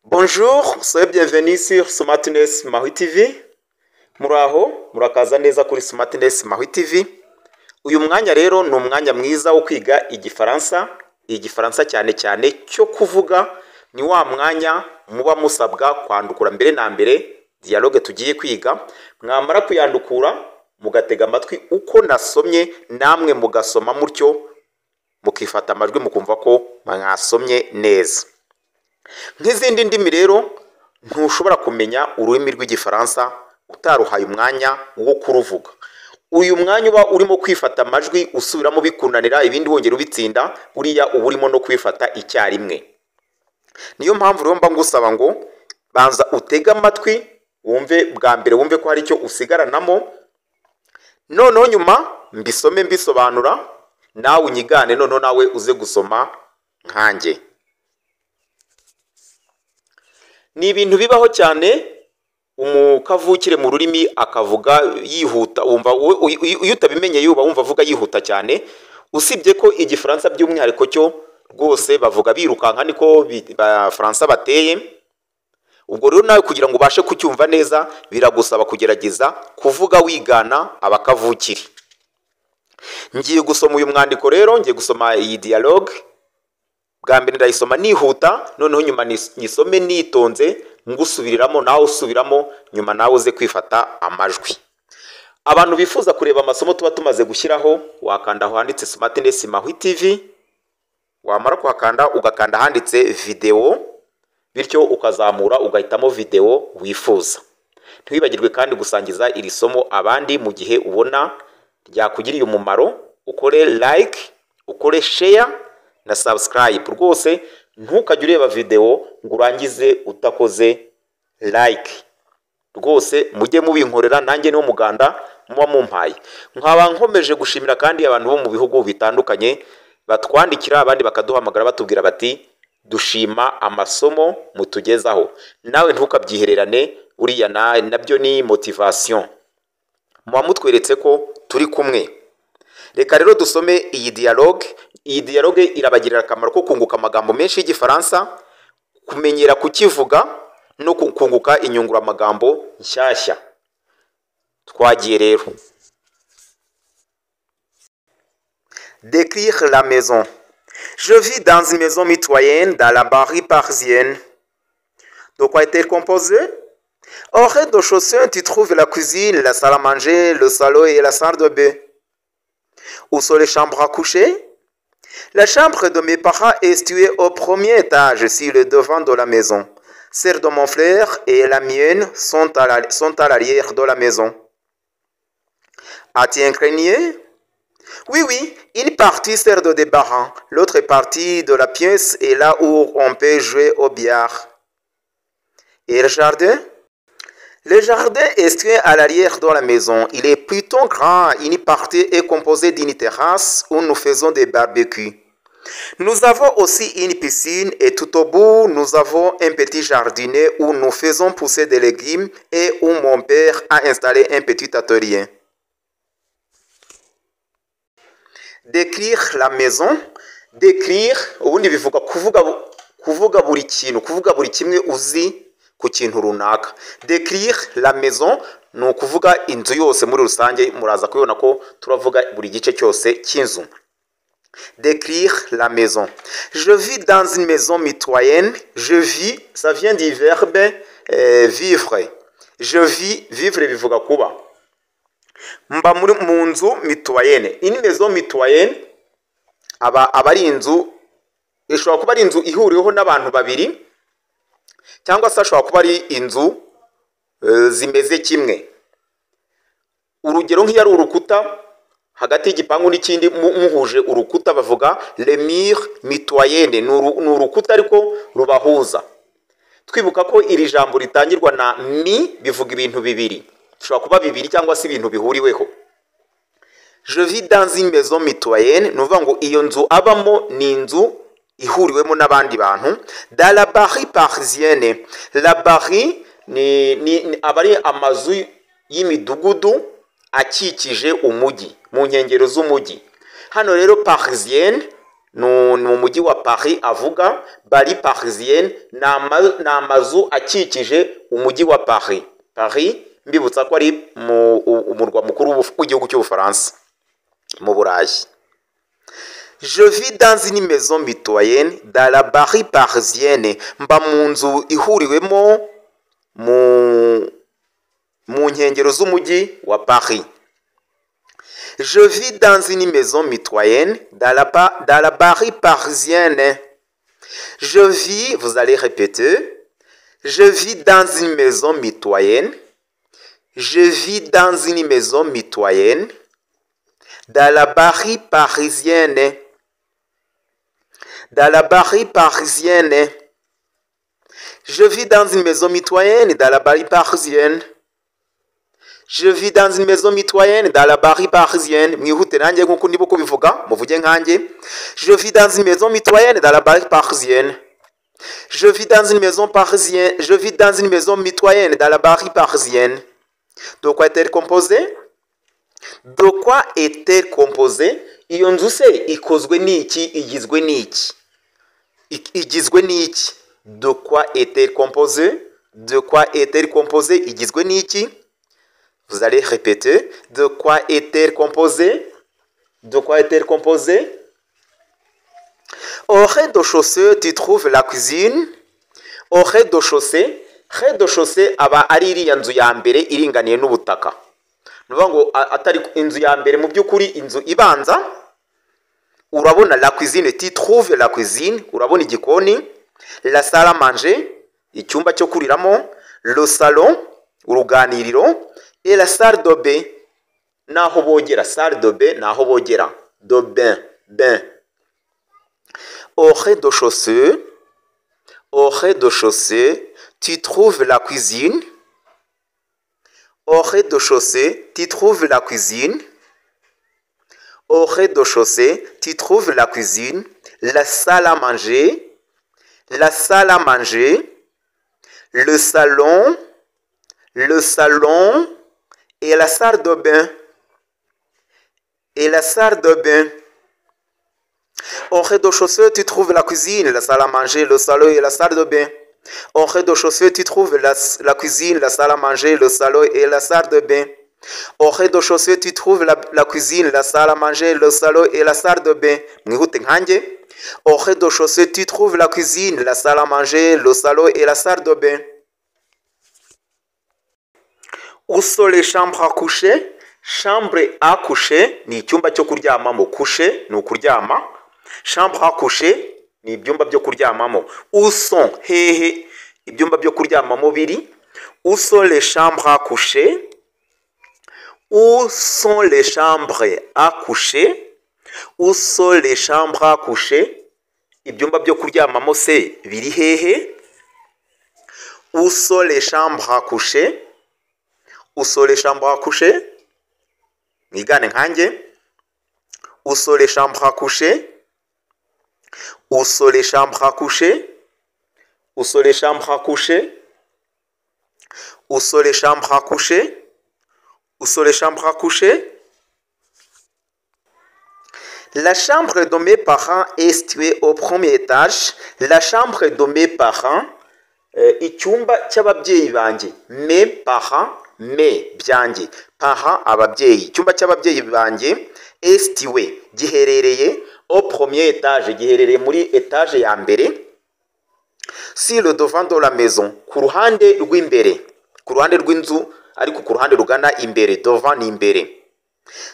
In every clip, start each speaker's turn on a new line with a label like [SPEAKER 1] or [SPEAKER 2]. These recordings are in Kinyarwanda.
[SPEAKER 1] Bonjour, soyez bienvenue sur Smartness Mahui TV. Muraho, murakaza neza kuri Smartness Mahui TV. Uyu mwanya rero ni umwanya mwiza wo kwiga igifaransa cyane cyane cyo kuvuga. Ni wa mwanya muba musabwa kwandukura mbere na mbere dialogue tugiye kwiga. Mwamara kuyandukura mugatega amatwi uko nasomye, namwe mugasoma mutyo mukifata amajwi mukumva ko mwasomye neza. Nk'izindi ndimi rero ntushobora kumenya ururimi rw'igifaransa utaruhaye umwanya wo kuruvuga. Uyu mwanya uba urimo kwifata amajwi usubiramo bikunanira, ibindi wongera ubitsinda, buriya uba urimo no kwifata icyarimwe. Niyo mpamvu rero mba ngusaba ngo banza utege amatwi wumve bwa mbere, wumve ko hari icyo usigaranamo, noneho nyuma mbisome mbisobanura, nawe unyigane, noneho nawe uze gusoma nkanjye. Ni ibintu bibaho cyane umukavukire mu rurimi akavuga yihuta, wumva iyo utabimenye yuba wumva avuga yihuta cyane. Usibye ko igifaransa by'umwihariko cyo rwose bavuga birukanka, niko Abafaransa bateye. Ubwo rero nawe kugira ngo ubashe kucyumva neza biragusaba kugerageza kuvuga wigana abakavukire. Ngiye gusoma uyu mwandiko rero, ngiye gusoma iyi dialogue. Bwa mbere ndayisoma nihuta, noneho nyuma nisome nitonze, ngusubiriramo nawe usubiramo, nyuma nawe uze kwifata amajwi. Abantu bifuza kureba amasomo tuba tumaze gushyiraho, wakanda aho handitse Smartness Mahui TV, wamara kuhakanda ugakanda handitse video, bityo ukazamura ugahitamo video wifuza. Ntiwibagirwe kandi gusangiza iri somo abandi mu gihe ubona ryakugiriye umumaro. Ukore like, ukore share na subscribe. Rwose ntukajye ureba video ngo urangize utakoze like. Rwose mujye mubinkorera, nanjye niwo muganda muba mumpaye. Nkaba nkomeje gushimira kandi abantu bo mu bihugu bitandukanye batwandikira, abandi bakaduhamagara batubwira bati dushima amasomo mutugezaho. Nawe ntukabyihererane, uriya nabyo ni motivation. Muba mutweretse ko turi kumwe. Reka rero dusome iyi dialogue. Iyi dialogue irabagirira akamaro ko kunguka amagambo menshi y'igifaransa, kumenyera kukivuga no kunguka inyungura amagambo nshyashya. Twagiye rero. Décrire la maison. Je vis dans une maison mitoyenne dans la banlieue parisienne. De quoi est-elle composée? Au rez-de-chaussée, tu trouves la cuisine, la salle à manger, le salon et la salle de bain. Où sont les chambres à coucher? La chambre de mes parents est située au premier étage sur le devant de la maison. Celle de mon frère et la mienne sont à l'arrière de la maison. As-tu un grenier? Oui, une partie sert de débarras. L'autre partie de la pièce est là où on peut jouer au billard. Et le jardin? Le jardin est situé à l'arrière de la maison. Il est plutôt grand. Une partie est composée d'une terrasse où nous faisons des barbecues. Nous avons aussi une piscine et tout au bout, nous avons un petit jardinet où nous faisons pousser des légumes et où mon père a installé un petit atelier. Décrire la maison. Décrire, ubundi bivuga kuvuga buri kintu, kuvuga buri kimwe uzi ku kintu runaka. Décrire la maison ni ukuvuga inzu yose muri rusange. Muraza kubibona ko turavuga buri gice cyose cy'inzu. Décrire la maison. Je vis dans une maison mitoyenne. Je vis, ça vient du verbe vivre. Je vis, vivre bivuga kuba. Mba mu nzu mitoyenne. Une maison mitoyenne aba ari inzu, ishobora kuba ari inzu ihuriweho n'abantu babiri, cyangwa se ashobora kuba ari inzu zimeze kimwe. Urugero nk'iyo ari urukuta hagati y'igipangu n'ikindi muhuje urukuta, bavuga le mur mitoyenne. Ni urukuta ariko rubahuza. Twibuka ko iri jambo ritangirwa na mi bivuga ibintu bibiri, bishobora kuba bibiri cyangwa se ibintu bihuriweho. Je vis dans une maison mitoyenne, ni ukuvuga ngo iyo nzu abamo ni inzu ihuriwemo n'abandi bantu. Dans la banlieue parisienne. La banlieue ni abari amazu y'imidugudu akikije umujyi, mu nkengero z'umujyi. Hano rero parisienne ni umujyi wa Paris avuga. Bari parisienne ni amazu akikije umujyi wa Paris. Paris mbibutsa ko ari umurwa mukuru w'igihugu cy'Ubufaransa mu Burayi. Je vis dans une maison mitoyenne dans la Paris parisienne. Mba mu nzu ihuriwemo mu nkengero z'umujyi wa Paris. Je vis dans une maison mitoyenne dans la Paris parisienne. Je vis, vous allez répéter. Je vis dans une maison mitoyenne. Je vis dans une maison mitoyenne dans la Paris parisienne. Dans la Paris parisienne. Je vis dans une maison mitoyenne dans la Paris parisienne. Je vis dans une maison mitoyenne dans la Paris parisienne. Mwihute nanjye nkuko ndibo kubivuga muvuge nkanjye. Je vis dans une maison mitoyenne dans la Paris parisienne. Je vis dans une maison parisienne. Je vis dans une maison mitoyenne dans la Paris parisienne. De quoi est-elle composée? De quoi est-elle composée? Iyo nzu se ikozwe n'iki? Igizwe n'iki? Igizwe n'iki? De quoi est-elle composée? De quoi est-elle composée? Igizwe n'iki? Vous allez répéter. De quoi est-elle composée? De quoi est-elle composée? Au rez-de-chaussée, tu trouves la cuisine. Au rez-de-chaussée. Rez-de-chaussée aba ari iriya nzu ya mbere iringaniye n'ubutaka. Nuvuga ngo atari inzu ya mbere mu by'ukuri, inzu ibanza. Urabona la cuisine, tu trouves la cuisine. Urabona igikoni. La salle à manger, icyumba cyo kuriramo. Le salon, uruganiriro. Et la salle de bain, naho bogera. Salle de bain, naho bogera. De bain, bain. Au rez-de-chaussée, tu trouves la cuisine. Au rez-de-chaussée, tu trouves la cuisine. Au rez-de-chaussée, tu trouves la cuisine, la salle à manger, le salon, et la salle de bain. Au rez-de-chaussée, tu trouves la cuisine, la salle à manger, le salon et la salle de bain. Au rez-de-chaussée, tu trouves la cuisine, la salle à manger, le salon et la salle de bain. Au rez-de-chaussée, tu trouves la cuisine, la salle à manger, le salon et la salle de bain. Mwihute nkanjye. Au rez-de-chaussée, tu trouves la cuisine, la salle à manger, le salon et la salle de bain. Où sont les chambres à coucher? Chambre à coucher ni icyumba cyo kuryamamo. Coucher ni ukuryama. Chambre à coucher ni ibyumba byo kuryamamo. Où sont hehe ibyumba byo kuryamamo biri? Où sont les chambres à coucher? Où sont les chambres à coucher? Où sont les chambres à coucher? Ibyumba byo kuryamamo se biri hehe? Où sont les chambres à coucher? Où sont les chambres à coucher? Mwigane nkanjye. Où sont les chambres à coucher? Où sont les chambres à coucher? Où sont les chambres à coucher? Où sont les chambres à coucher? Où sont les chambres à coucher? La chambre de mes parents est située au premier étage. La chambre de mes parents, icyumba cy'ababyeyi banjye. Mes parents, mes byanjye. Parents ababyeyi. Icyumba cy'ababyeyi banjye est situé, giherereye au premier étage, giherereye muri étage ya mbere. Si le devant de la maison, ku ruhande rw'imbere, ku ruhande rw'inzu, ariko ku ruhande rugana imbere, devant ni imbere.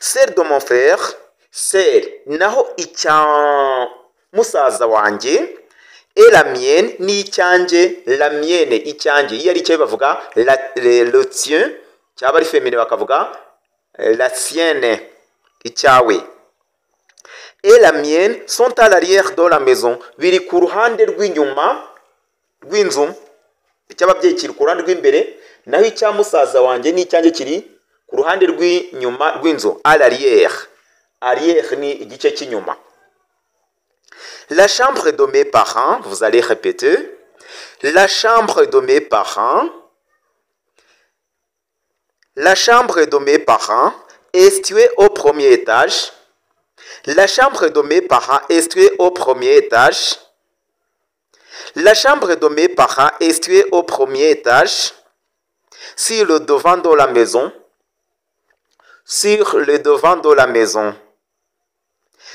[SPEAKER 1] Celle de mon frère, celle naho icya musaza wanjye, et la mienne ni icyanjye, la mienne icyanjye. Iyo ari cyo bavuga le tien, cyaba ari féminin bakavuga la sienne, icyawe. Et la mienne sont à l'arrière de la maison. Biri ku ruhande rw'inyuma rw'inzu. Icy'ababyeyi kiri ku ruhande rw'imbere, naho icya musaza wanjye n'icyanjye kiri ku ruhande rw'inyuma rw'inzu. À l'arrière. Arrière ni igice cy'inyuma. La chambre de mes parents, vous allez répéter. La chambre de mes parents. La chambre de mes parents est située au premier étage. La chambre de mes parents est située au premier étage. La chambre de mes parents est située au premier étage, sur le devant de la maison. Sur le devant de la maison.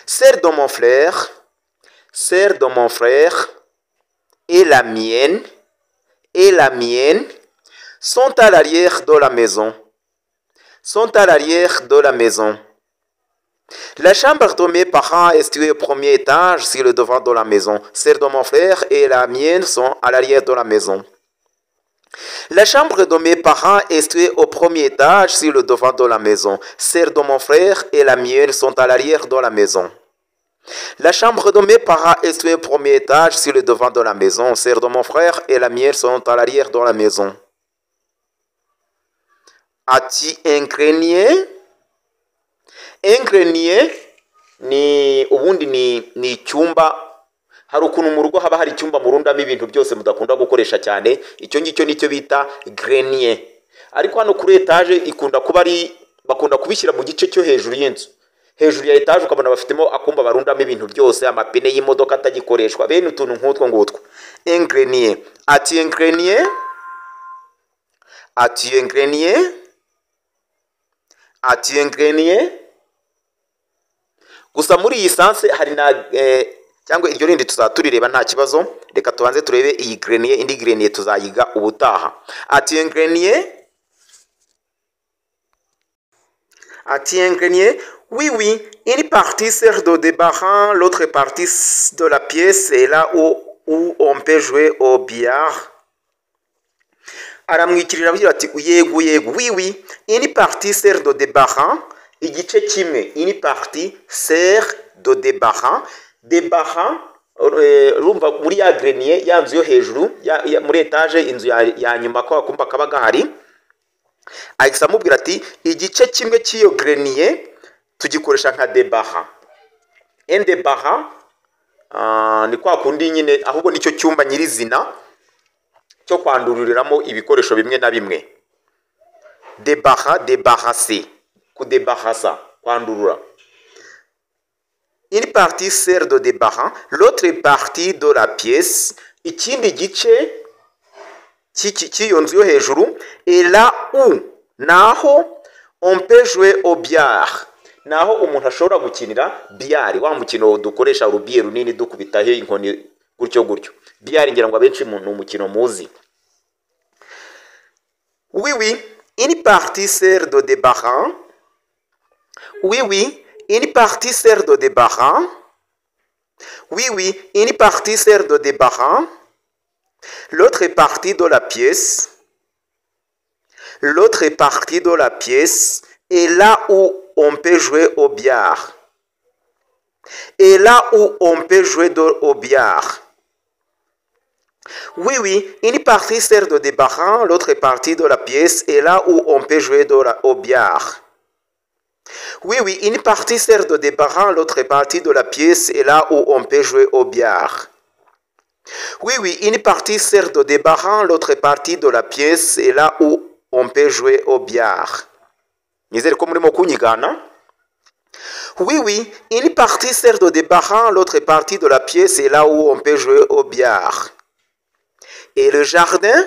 [SPEAKER 1] Celle de mon frère, celle de mon frère et la mienne sont à l'arrière de la maison. Sont à l'arrière de la maison. La chambre de mes parents est située au premier étage sur le devant de la maison. Celle de mon frère et la mienne sont à l'arrière de la maison. La chambre de mes parents est située au premier étage sur le devant de la maison. Celle de mon frère et la mienne sont à l'arrière de la maison. La chambre de mes parents est située au premier étage sur le devant de la maison. Celle de mon frère et la mienne sont à l'arrière de la maison. As-tu un grenier? Un grenier ni ubundi ni icyumba. Hari ukuntu mu rugo haba hari icyumba murundamo ibintu byose mudakunda gukoresha cyane. Icyo ngicyo nicyo bita grenier. Ariko hano kuri etage bakunda kubishyira mu gice cyo hejuru y'inzu. Hejuru ya etage ukabona bafitemo akumba barundamo ibintu byose, amapine y'imodoka atagikoreshwa, bene utuntu nk'utwo ngutwo. Un grenier. As-tu un grenier? As-tu un grenier? As-tu un grenier? Gusa muri iyi sanse hari na cyangwa iryo rindi tuzatureba nta kibazo. Reka tubanze turebe iyi grenier, indi grenier tuzayiga ubutaha. As-tu un grenier? As-tu un grenier? Oui, oui. Une partie sert de débarras, l'autre partie de la pièce est là où on peut jouer au billard. Aramwikirira avugira ati yego yego. Oui, oui. Une partie sert de débarras. Igice kimwe, une partie sert de débarras. Débarras, urumva muri ya grenier ya nzu yo hejuru muri etage, inzu ya nyuma ko akumba kaba gahari. Ahise amubwira ati igice kimwe cy'iyo grenier tugikoresha nka débarras. Un débarras ni kwa kundi nyine, ahubwo nicyo cyumba nyirizina cyo kwandururiramo ibikoresho bimwe na bimwe. Débarras, débarrasser, kudebarrasa, kwandurura. Une partie sert de débarras, l'autre partie de la pièce. Ikindi gice cy'iyo nzu yo hejuru, et là où naho on peut jouer au billard. Naho umuntu ashobora gukinira billard, wa mukino dukoresha urubiye runini dukubitaho inkoni gutyo gutyo. Billard ngira ngo abenshi mu mukino muzi. Oui, oui, une partie sert de débarras. Oui, oui, une partie sert de débarras. Oui, oui, une partie sert de débarras. L'autre partie de la pièce. L'autre partie de la pièce est là où on peut jouer au billard. Et là où on peut jouer au billard. Oui, oui, une partie sert de débarras, l'autre partie de la pièce est là où on peut jouer au billard. Oui, oui, une partie sert de débarras, l'autre partie de la pièce est là où on peut jouer au billard. Oui, oui, une partie sert de débarras, l'autre partie de la pièce est là où on peut jouer au billard. Nizere ko murimo kunyigana. Oui, oui, une partie sert de débarras, l'autre partie de la pièce est là où on peut jouer au billard. Et le jardin,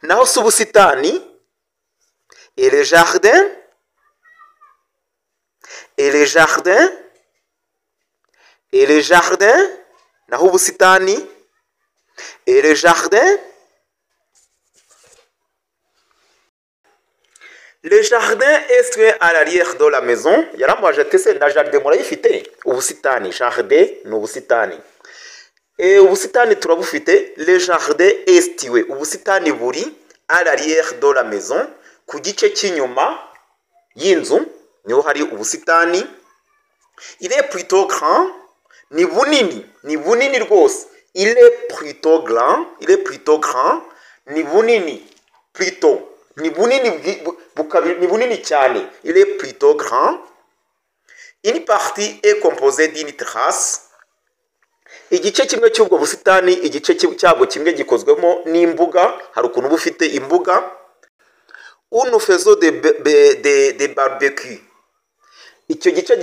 [SPEAKER 1] naho subusitani. Et le jardin, et le jardin, et le jardin, naho ubusitani. Et le jardin, le jardin est situé à l'arrière de la maison. Yaramwaje ati se na jardin murayifite? Ubusitani, jardin ni ubusitani. Ubusitani turabufite. Le jardin est situé, ubusitani buri à l'arrière de la maison, ku gice cy'inyuma y'inzu niho hari ubusitani. Il est plutôt grand, ni bunini rwose. Il est plutôt grand, ni bunini, plutôt, ni bunini cyane. Il est plutôt grand. Une partie est composée d'une terrasse. Igice kimwe cy'ubwo busitani, igice cyabwo kimwe gikozwemo n'imbuga. Hari ukuntu bufite imbuga. Où nous faisons des barbecues. icyo gice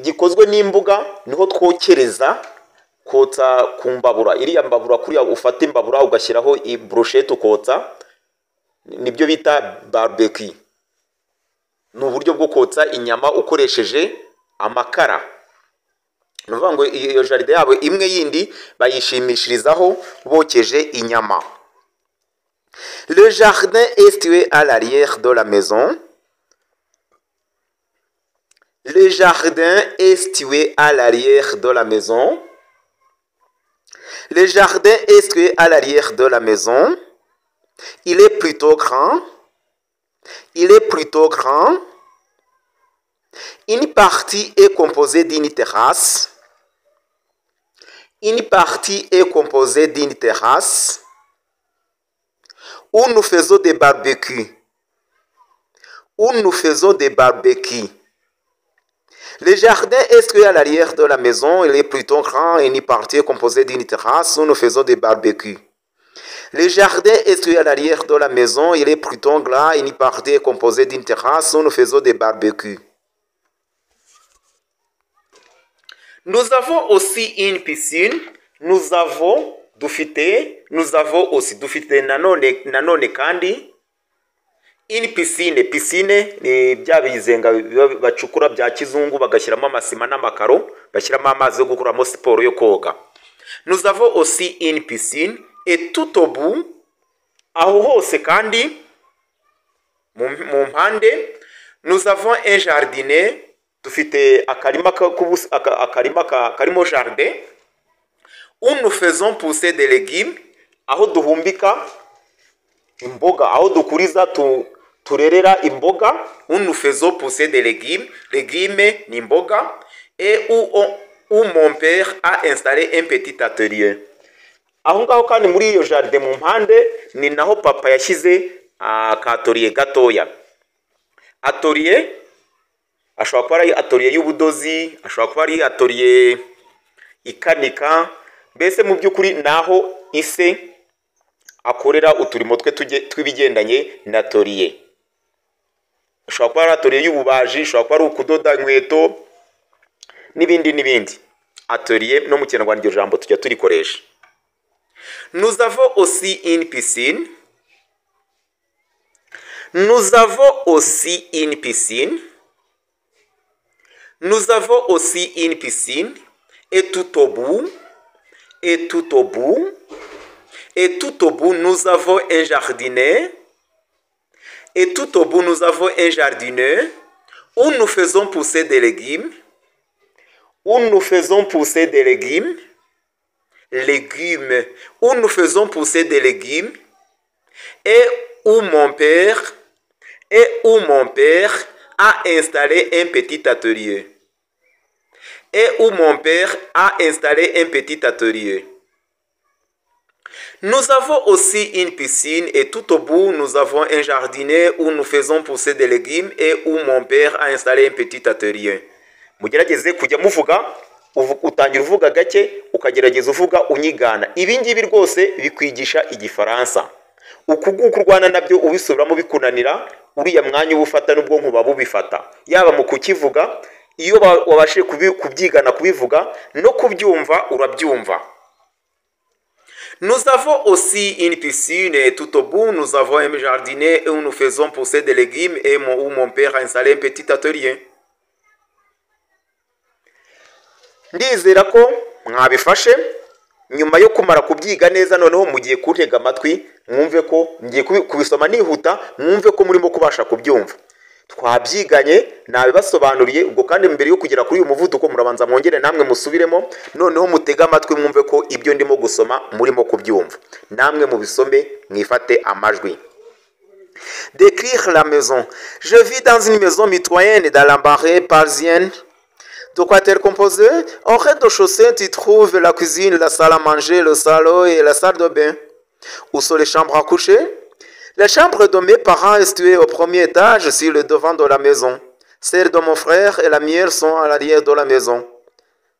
[SPEAKER 1] gikozwe n'imbuga niho twokereza kotsa ku mbabura. Iriya mbabura kuriya ufata imbabura ugashyiraho ibrushete ukotsa, nibyo bita barbecue. Ni uburyo bwo kotsa inyama ukoresheje amakara. Ni ukuvuga ngo iyo jaride yabo imwe yindi bayishimishirizaho bokeje inyama. Le jardin est situé à l'arrière de la maison. Le jardin est situé à l'arrière de la maison. Le jardin est situé à l'arrière de la maison. Il est plutôt grand. Il est plutôt grand. Une partie est composée d'une terrasse. Une partie est composée d'une terrasse où nous faisons des barbecues. Où nous faisons des barbecues. Le jardin est situé à l'arrière de la maison. Il est plutôt grand et une partie est composée d'une terrasse où nous faisons des barbecues. Le jardin est situé à l'arrière de la maison. Il est plutôt grand et une partie est composée d'une terrasse où nous faisons des barbecues. Nous avons aussi une piscine. Nous avons aussi nanone kandi une piscine. Piscine ni bya bizenga bacukura bya kizungu bagashyiramo amasima n'amakaro, bashyiramo amazi yo gukuramo siporo yo koga. Nous avons aussi une piscine et tout au bout, aho hose kandi mu mpande, nous avons un jardinet. Dufite akarima karimo jardin où nous faisons pousser des légumes, aho duhumbika imboga, aho dukuriza turerera imboga, où nous faisons pousser des légumes. Légumes ni imboga. Et où mon père a installé un petit atelier. Aho ngaho kandi muri iyo jardin mu mpande ni naho papa yashyize atelier gatoya. Atelier ashobora kuba ari atelier y'ubudozi, ashobora kuba ari atelier ikanika, mbese mu by'ukuri naho ise akorera uturimo twe twibigendanye na atelier. Ashobora kuba ari atelier y'ububaji, ashobora kuba ari ukudoda inkweto n'ibindi. Atelier no mu Kinyarwanda iryo jambo tujya turikoresha. Nous avons aussi une piscine. Nous avons aussi une piscine. Nous avons aussi une piscine. Et tout au bout, nous avons un jardinet. Et tout au bout, nous avons un jardinet où nous faisons pousser des légumes. Où nous faisons pousser des légumes. Où nous faisons pousser des légumes. Et où mon père a installé un petit atelier. Et où mon père a installé un petit atelier. Nous avons aussi une piscine et tout au bout, nous avons un jardinet où nous faisons pousser des légumes et où mon père a installé un petit atelier. Mugerageze kujya muvuga, utangira uvuga gake, ukagerageza uvuga unyigana. Ibi ngibi rwose bikwigisha igifaransa. Ukuguka urwana nabyo ubisubiramo bikunanira, uriya mwanya ubufata n'ubwonko babubifata. Yaba mu kukivuga, iyo wabashije kubyigana kubivuga no kubyumva urabyumva. Nous avons aussi une piscine et tout au bout nous avons un jardinet où nous faisons pousser des légumes et où mon père a installé un petit atelier. Ndizera ko mwabifashe nyuma yo kumara kubyiga neza, noneho mugiye kuntega amatwi mwumve ko ngiye kubisoma nihuta, mwumve ko murimo kubasha kubyumva. Twabyiganye nabibasobanuriye, ubwo kandi mbere yo kugera kuri uyu muvuduko murabanza mwongere namwe musubiremo, noneho mutega amatwi mwumve ko ibyo ndimo gusoma murimo kubyumva. Namwe mubisome mwifate amajwi. Décrire la maison. Je vis dans une maison mitoyenne dans la banlieue parisienne. De quoi est-elle composée? En rez-de-chaussée, tu trouves la cuisine, la salle à manger, le salon et la salle de bain. Où sont les chambres à coucher? La chambre de mes parents est située au premier étage sur le devant de la maison. Celle de mon frère et la mienne sont à l'arrière de la maison.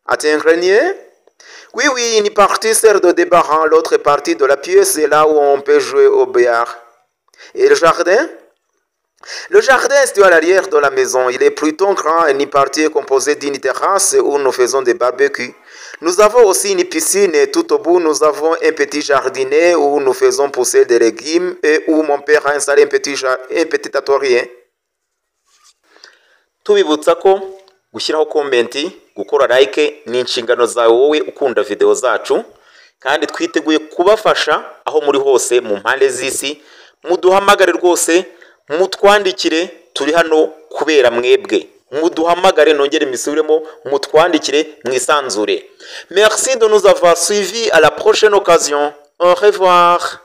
[SPEAKER 1] As-tu un grenier? Oui, une partie sert de débarras, l'autre partie de la pièce est là où on peut jouer au billard. Et le jardin? Le jardin situé à l'arrière de la maison, il est plutôt grand et une partie est composée d'une terrasse où nous faisons des barbecues. Nous avons aussi une piscine et tout au bout nous avons un petit jardinet où nous faisons pousser des légumes et où mon père a installé un petit atorier. Tubibutsa ko gushyiraho komenti, gukora like ni inshingano zawe wowe ukunda video zacu, kandi twiteguye kubafasha aho muri hose mu mpande z'isi. Muduhamagare rwose, mutwandikire, turi hano kubera mwebwe. Muduhamagare, nongere misubiremo, mutwandikire mwisanzure. Merci de nous avoir suivis, à la prochaine occasion. Au revoir.